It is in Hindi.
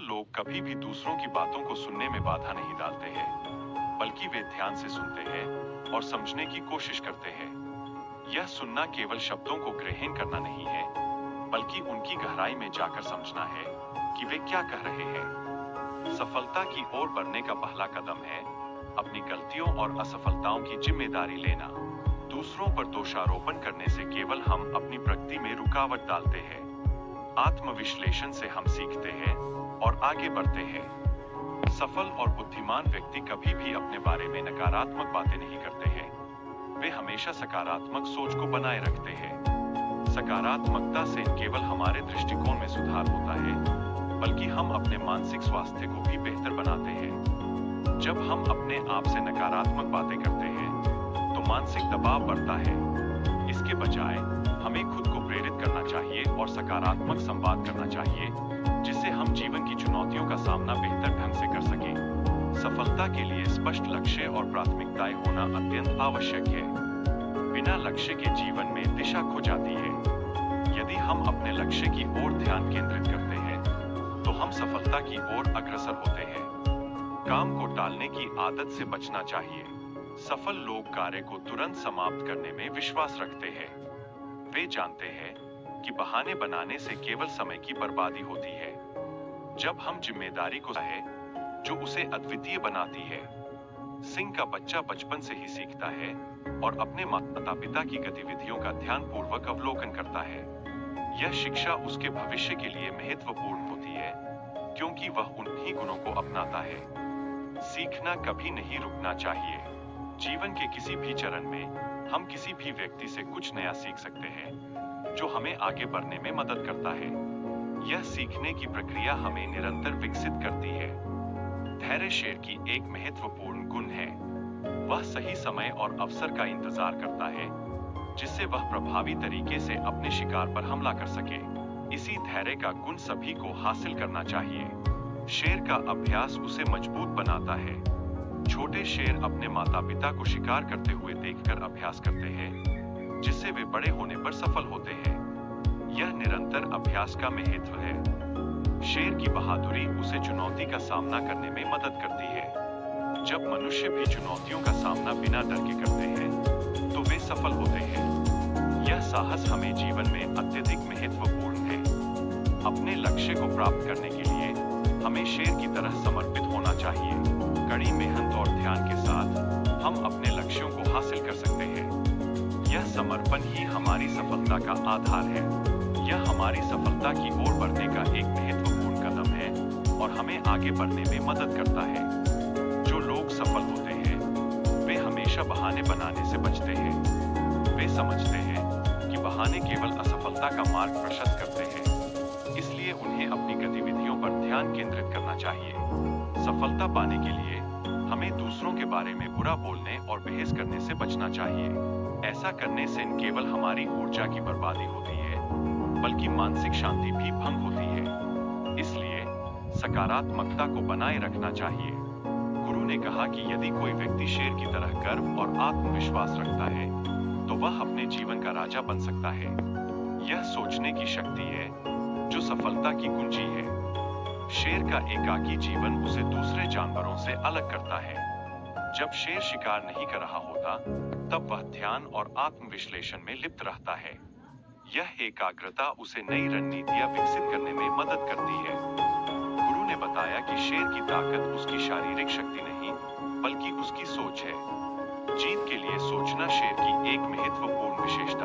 लोग कभी भी दूसरों की बातों को सुनने में बाधा नहीं डालते हैं, बल्कि वे ध्यान से सुनते हैं और समझने की कोशिश करते हैं। यह सुनना केवल शब्दों को ग्रहण करना नहीं है, बल्कि उनकी गहराई में जाकर समझना है कि वे क्या कह रहे हैं। सफलता की ओर बढ़ने का पहला कदम है अपनी गलतियों और असफलताओं की जिम्मेदारी लेना। दूसरों पर दोषारोपण करने से केवल हम अपनी प्रगति में रुकावट डालते हैं। आत्मविश्लेषण से हम सीखते हैं और आगे बढ़ते हैं। सफल और बुद्धिमान व्यक्ति कभी भी अपने बारे में नकारात्मक बातें नहीं करते हैं। वे हमेशा सकारात्मक सोच को बनाए रखते हैं। सकारात्मकता से केवल हमारे दृष्टिकोण में सुधार होता है, बल्कि हम अपने मानसिक स्वास्थ्य को भी बेहतर बनाते हैं। जब हम अपने आप से नकारात्मक बातें करते हैं, तो मानसिक दबाव बढ़ता है। इसके बजाय हमें खुद को प्रेरित करना चाहिए और सकारात्मक संवाद करना चाहिए, जिससे हम जीवन की चुनौतियों का सामना बेहतर ढंग से कर सकें। सफलता के लिए स्पष्ट लक्ष्य और प्राथमिकताएं होना अत्यंत आवश्यक है। बिना लक्ष्य के जीवन में दिशा खो जाती है। यदि हम अपने लक्ष्य की ओर ध्यान केंद्रित करते हैं, तो हम सफलता की ओर अग्रसर होते हैं। काम को टालने की आदत से बचना चाहिए। सफल लोग कार्य को तुरंत समाप्त करने में विश्वास रखते हैं। वे जानते हैं कि बहाने बनाने से केवल समय की बर्बादी होती है। जब हम जिम्मेदारी को है जो उसे अद्वितीय बनाती है। सिंह का बच्चा बचपन से ही सीखता है और अपने माता पिता की गतिविधियों का ध्यानपूर्वक अवलोकन करता है। यह शिक्षा उसके भविष्य के लिए महत्वपूर्ण होती है, क्योंकि वह उन्हीं गुणों को अपनाता है। सीखना कभी नहीं रुकना चाहिए। जीवन के किसी भी चरण में हम किसी भी व्यक्ति से कुछ नया सीख सकते हैं, जो हमें आगे बढ़ने में मदद करता है। यह सीखने की प्रक्रिया हमें निरंतर विकसित करती है। धैर्य शेर की एक महत्वपूर्ण गुण है। वह सही समय और अवसर का इंतजार करता है, जिससे वह प्रभावी तरीके से अपने शिकार पर हमला कर सके। इसी धैर्य का गुण सभी को हासिल करना चाहिए। शेर का अभ्यास उसे मजबूत बनाता है। छोटे शेर अपने माता पिता को शिकार करते हुए देखकर अभ्यास करते हैं, जिससे वे बड़े होने पर सफल होते हैं। यह निरंतर अभ्यास का महत्व है। शेर की बहादुरी उसे चुनौती का सामना करने में मदद करती है। जब मनुष्य भी चुनौतियों का सामना बिना डर के करते हैं, तो वे सफल होते हैं। यह साहस हमें जीवन में अत्यधिक महत्वपूर्ण है। अपने लक्ष्य को प्राप्त करने के लिए हमें शेर की तरह समर्पित होना चाहिए। कड़ी मेहनत और ध्यान के साथ हम अपने लक्ष्यों को हासिल कर सकते हैं। यह समर्पण ही हमारी सफलता का आधार है। यह हमारी सफलता की ओर बढ़ने का एक महत्वपूर्ण कदम है और हमें आगे बढ़ने में मदद करता है। जो लोग सफल होते हैं, वे हमेशा बहाने बनाने से बचते हैं। वे समझते हैं कि बहाने केवल असफलता का मार्ग प्रशस्त करते हैं। इसलिए उन्हें अपनी गतिविधियों पर ध्यान केंद्रित करना चाहिए। सफलता पाने के लिए हमें दूसरों के बारे में बुरा बोलने और बहस करने से बचना चाहिए। ऐसा करने से न केवल हमारी ऊर्जा की बर्बादी होती है, बल्कि मानसिक शांति भी भंग होती है। इसलिए सकारात्मकता को बनाए रखना चाहिए। गुरु ने कहा कि यदि कोई व्यक्ति शेर की तरह गर्व और आत्मविश्वास रखता है, तो वह अपने जीवन का राजा बन सकता है। यह सोचने की शक्ति है जो सफलता की कुंजी है। शेर का एकाकी जीवन उसे दूसरे जानवरों से अलग करता है। जब शेर शिकार नहीं कर रहा होता, तब वह ध्यान और आत्मविश्लेषण में लिप्त रहता है। यह एकाग्रता उसे नई रणनीतियां विकसित करने में मदद करती है। गुरु ने बताया कि शेर की ताकत उसकी शारीरिक शक्ति नहीं, बल्कि उसकी सोच है। जीत के लिए सोचना शेर की एक महत्वपूर्ण विशेषता